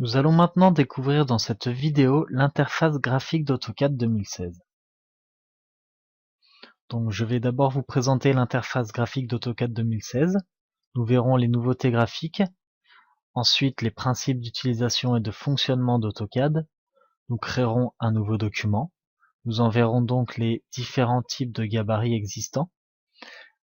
Nous allons maintenant découvrir dans cette vidéo l'interface graphique d'AutoCAD 2016. Donc je vais d'abord vous présenter l'interface graphique d'AutoCAD 2016. Nous verrons les nouveautés graphiques, ensuite les principes d'utilisation et de fonctionnement d'AutoCAD. Nous créerons un nouveau document. Nous en verrons donc les différents types de gabarits existants.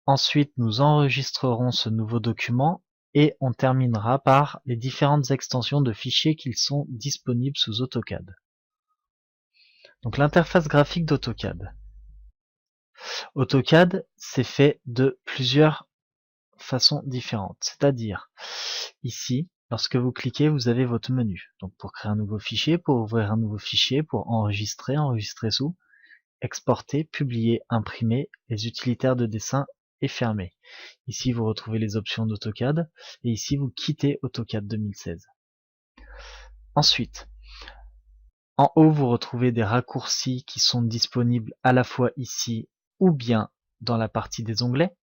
Ensuite, nous enregistrerons ce nouveau document et on terminera par les différentes extensions de fichiers qui sont disponibles sous AutoCAD. Donc l'interface graphique d'AutoCAD. AutoCAD, c'est fait de plusieurs façons différentes. C'est-à-dire, ici, lorsque vous cliquez, vous avez votre menu. Donc pour créer un nouveau fichier, pour ouvrir un nouveau fichier, pour enregistrer, enregistrer sous, exporter, publier, imprimer, les utilitaires de dessin et fermer. Ici, vous retrouvez les options d'AutoCAD et ici, vous quittez AutoCAD 2016. Ensuite, en haut, vous retrouvez des raccourcis qui sont disponibles à la fois ici ou bien dans la partie des onglets.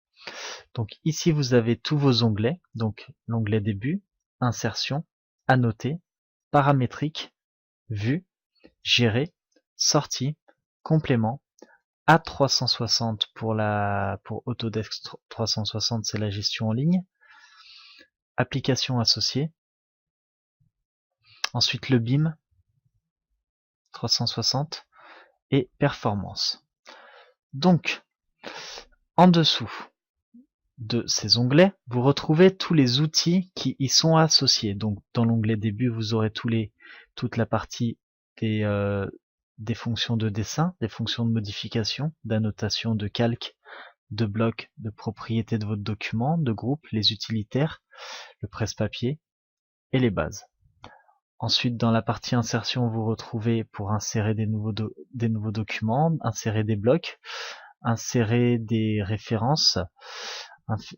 Donc ici, vous avez tous vos onglets. Donc l'onglet début, insertion, annoter, paramétrique, vue, gérer, sortie, complément, A360 pour Autodesk 360, c'est la gestion en ligne, application associée, ensuite le BIM 360 et performance. Donc, en dessous de ces onglets, vous retrouvez tous les outils qui y sont associés. Donc, dans l'onglet début, vous aurez toute la partie des fonctions de dessin, des fonctions de modification, d'annotation, de calque, de bloc, de propriété de votre document, de groupe, les utilitaires, le presse-papier et les bases. Ensuite, dans la partie insertion, vous retrouvez pour insérer des nouveaux documents, insérer des blocs, insérer des références,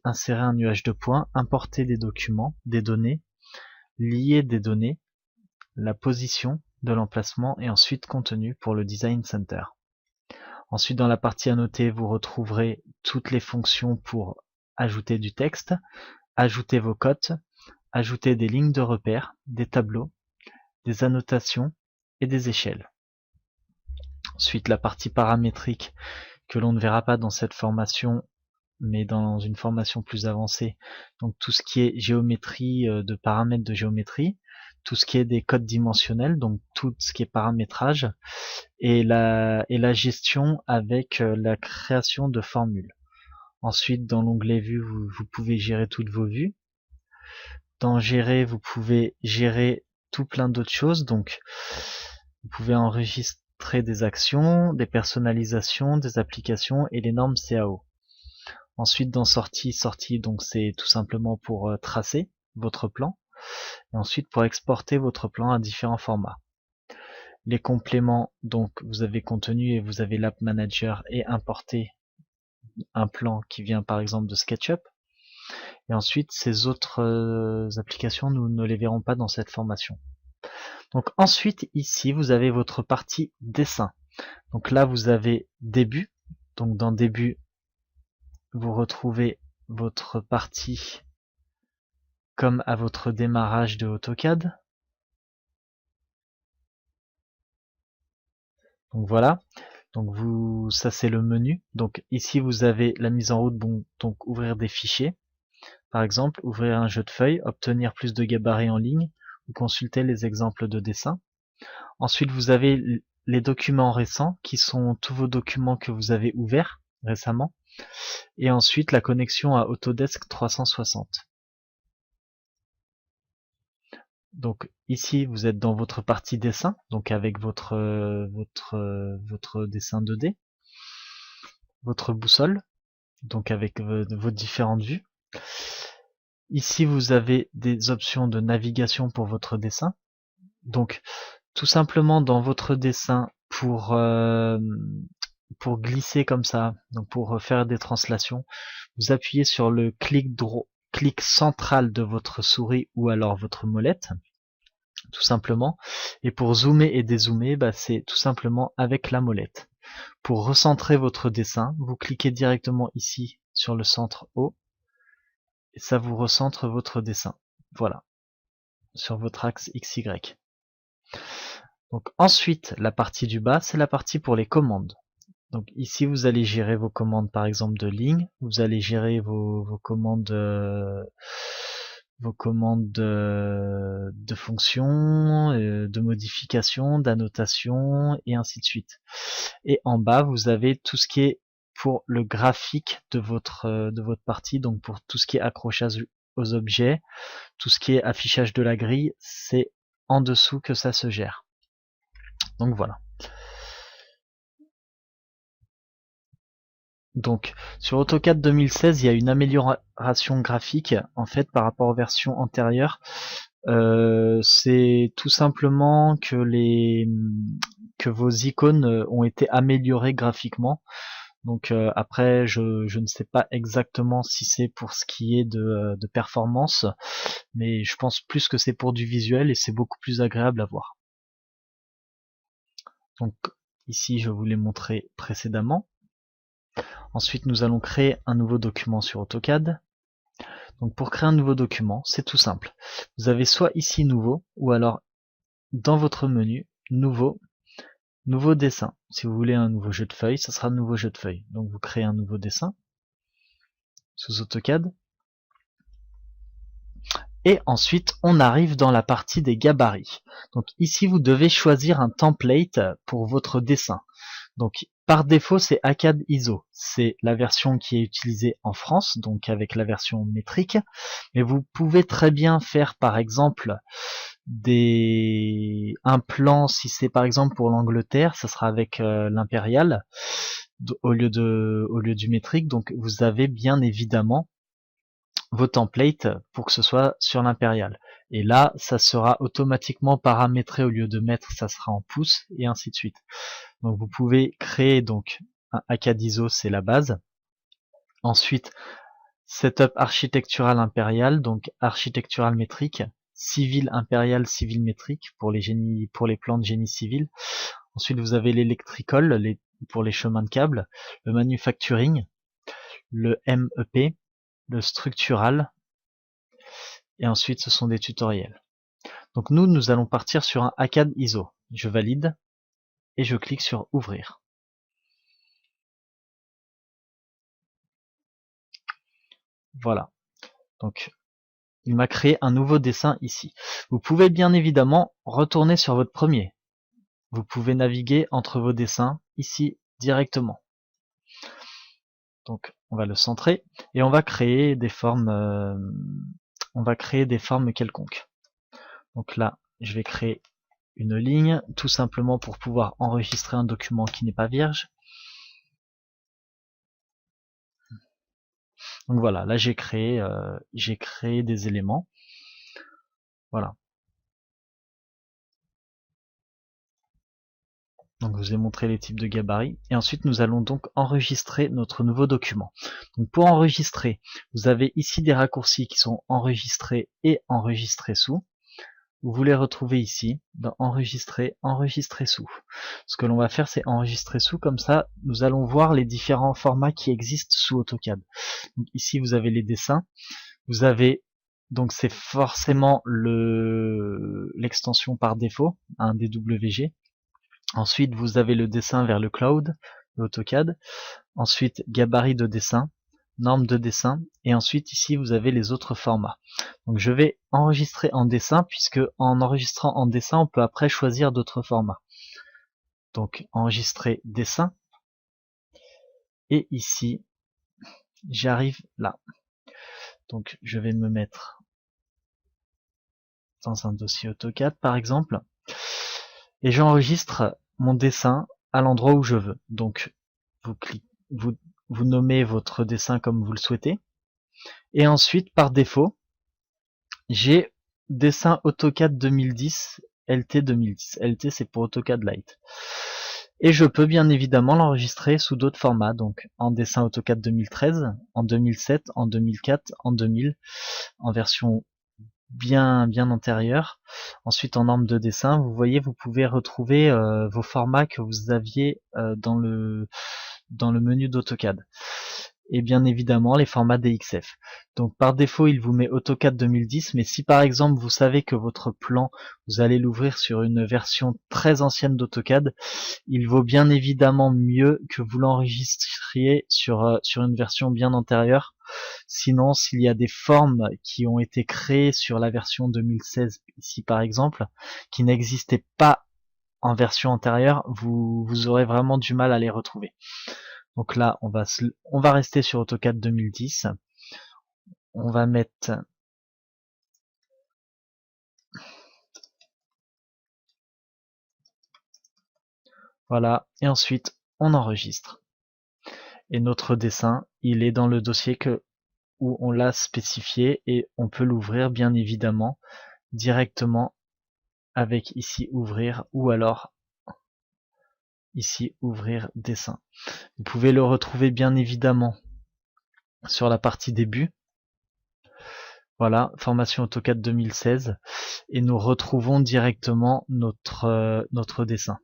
insérer un nuage de points, importer des documents, des données, lier des données, la position de l'emplacement et ensuite contenu pour le Design Center. Ensuite, dans la partie annoter, vous retrouverez toutes les fonctions pour ajouter du texte, ajouter vos cotes, ajouter des lignes de repère, des tableaux, des annotations et des échelles. Ensuite, la partie paramétrique que l'on ne verra pas dans cette formation, mais dans une formation plus avancée. Donc tout ce qui est géométrie, de paramètres de géométrie, tout ce qui est des codes dimensionnels, donc tout ce qui est paramétrage, et la gestion avec la création de formules. Ensuite, dans l'onglet vue, vous pouvez gérer toutes vos vues. Dans gérer, vous pouvez gérer tout plein d'autres choses. Donc, vous pouvez enregistrer des actions, des personnalisations, des applications et les normes CAO. Ensuite, dans sortie, donc c'est tout simplement pour tracer votre plan. Et ensuite, pour exporter votre plan à différents formats. Les compléments, donc vous avez contenu et vous avez l'App Manager et importer un plan qui vient par exemple de SketchUp. Et ensuite, ces autres applications, nous ne les verrons pas dans cette formation. Donc ensuite, ici, vous avez votre partie dessin. Donc là, vous avez début. Donc dans début, vous retrouvez votre partie comme à votre démarrage de AutoCAD. Donc voilà. Donc ça c'est le menu. Donc ici vous avez la mise en route, bon, donc ouvrir des fichiers. Par exemple, ouvrir un jeu de feuilles, obtenir plus de gabarits en ligne ou consulter les exemples de dessin. Ensuite, vous avez les documents récents qui sont tous vos documents que vous avez ouverts récemment. Et ensuite, la connexion à Autodesk 360. Donc ici, vous êtes dans votre partie dessin, donc avec votre dessin 2D, votre boussole, donc avec vos différentes vues. Ici, vous avez des options de navigation pour votre dessin. Donc, tout simplement dans votre dessin, pour glisser comme ça, donc pour faire des translations, vous appuyez sur le clic central de votre souris ou alors votre molette, tout simplement. Et pour zoomer et dézoomer, c'est tout simplement avec la molette. Pour recentrer votre dessin, vous cliquez directement ici sur le centre haut et ça vous recentre votre dessin. Voilà. sur votre axe XY. Donc ensuite, la partie du bas, c'est la partie pour les commandes. Donc ici, vous allez gérer vos commandes, par exemple, de ligne. Vous allez gérer vos commandes, de fonctions, de modification, d'annotation, et ainsi de suite. Et en bas, vous avez tout ce qui est pour le graphique de votre partie, donc pour tout ce qui est accrochage aux objets, tout ce qui est affichage de la grille, c'est en dessous que ça se gère. Donc voilà. Donc sur AutoCAD 2016, il y a une amélioration graphique en fait par rapport aux versions antérieures. C'est tout simplement que vos icônes ont été améliorées graphiquement. Donc après, je ne sais pas exactement si c'est pour ce qui est de performance, mais je pense plus que c'est pour du visuel et c'est beaucoup plus agréable à voir. Donc ici, je vous l'ai montré précédemment. Ensuite, nous allons créer un nouveau document sur AutoCAD. Donc pour créer un nouveau document, c'est tout simple. Vous avez soit ici nouveau, ou alors dans votre menu, nouveau dessin. Si vous voulez un nouveau jeu de feuilles, ça sera un nouveau jeu de feuilles. Donc vous créez un nouveau dessin sous AutoCAD. Et ensuite, on arrive dans la partie des gabarits. Donc ici, vous devez choisir un template pour votre dessin. Donc par défaut, c'est ACAD ISO. C'est la version qui est utilisée en France, donc avec la version métrique. Mais vous pouvez très bien faire, par exemple, un plan, si c'est par exemple pour l'Angleterre, ça sera avec l'impérial au lieu du métrique. Donc vous avez bien évidemment vos templates pour que ce soit sur l'impérial. Et là, ça sera automatiquement paramétré, au lieu de mettre, ça sera en pouces, et ainsi de suite. Donc vous pouvez créer donc un ACAD ISO, c'est la base. Ensuite, setup architectural impérial, donc architectural métrique, civil impérial, civil métrique pour les plans de génie civil. Ensuite, vous avez l'électrical pour les chemins de câbles, le manufacturing, le MEP, le structural, et ensuite ce sont des tutoriels. Donc nous allons partir sur un ACAD ISO. Je valide et je clique sur ouvrir. Voilà. Donc il m'a créé un nouveau dessin ici. Vous pouvez bien évidemment retourner sur votre premier. Vous pouvez naviguer entre vos dessins ici directement. Donc on va le centrer et on va créer des formes quelconques. Donc là, je vais créer une ligne, tout simplement pour pouvoir enregistrer un document qui n'est pas vierge. Donc voilà, là j'ai créé des éléments. Voilà. Donc je vous ai montré les types de gabarits. Et ensuite nous allons donc enregistrer notre nouveau document. Donc pour enregistrer, vous avez ici des raccourcis qui sont enregistrés et enregistrés sous. Vous les retrouvez ici, dans enregistrer, enregistrer sous. Ce que l'on va faire, c'est enregistrer sous, comme ça nous allons voir les différents formats qui existent sous AutoCAD. Donc ici vous avez les dessins, vous avez, donc c'est forcément l'extension par défaut, un DWG. Ensuite, vous avez le dessin vers le cloud, AutoCAD. Ensuite, gabarit de dessin, norme de dessin. Et ensuite, ici, vous avez les autres formats. Donc, je vais enregistrer en dessin, puisque en enregistrant en dessin, on peut après choisir d'autres formats. Donc, enregistrer dessin. Et ici, j'arrive là. Donc, je vais me mettre dans un dossier AutoCAD, par exemple. Et j'enregistre mon dessin à l'endroit où je veux. Donc vous nommez votre dessin comme vous le souhaitez. Et ensuite, par défaut, j'ai dessin AutoCAD 2010, LT 2010. LT c'est pour AutoCAD Lite. Et je peux bien évidemment l'enregistrer sous d'autres formats, donc en dessin AutoCAD 2013, en 2007, en 2004, en 2000, en version bien antérieure. Ensuite, en norme de dessin, vous voyez, vous pouvez retrouver vos formats que vous aviez dans le menu d'AutoCAD. et bien évidemment les formats DXF. Donc par défaut, il vous met AutoCAD 2010, mais si par exemple vous savez que votre plan, vous allez l'ouvrir sur une version très ancienne d'AutoCAD, il vaut bien évidemment mieux que vous l'enregistriez sur une version bien antérieure. Sinon, s'il y a des formes qui ont été créées sur la version 2016, ici par exemple, qui n'existaient pas en version antérieure, vous aurez vraiment du mal à les retrouver. Donc là, on va rester sur AutoCAD 2010. On va mettre voilà, et ensuite on enregistre. Et notre dessin, il est dans le dossier où on l'a spécifié et on peut l'ouvrir bien évidemment directement avec ici ouvrir ou alors ici ouvrir dessin. Vous pouvez le retrouver bien évidemment sur la partie début. Voilà, formation AutoCAD 2016 et nous retrouvons directement notre dessin.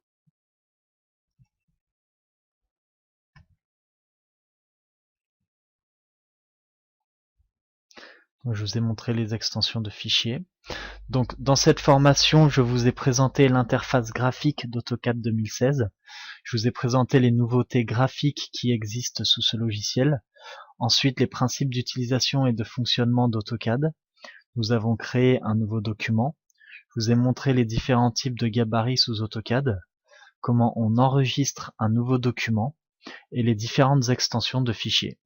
Donc, je vous ai montré les extensions de fichiers. Donc dans cette formation, je vous ai présenté l'interface graphique d'AutoCAD 2016. Je vous ai présenté les nouveautés graphiques qui existent sous ce logiciel. Ensuite, les principes d'utilisation et de fonctionnement d'AutoCAD. Nous avons créé un nouveau document. Je vous ai montré les différents types de gabarits sous AutoCAD, comment on enregistre un nouveau document et les différentes extensions de fichiers.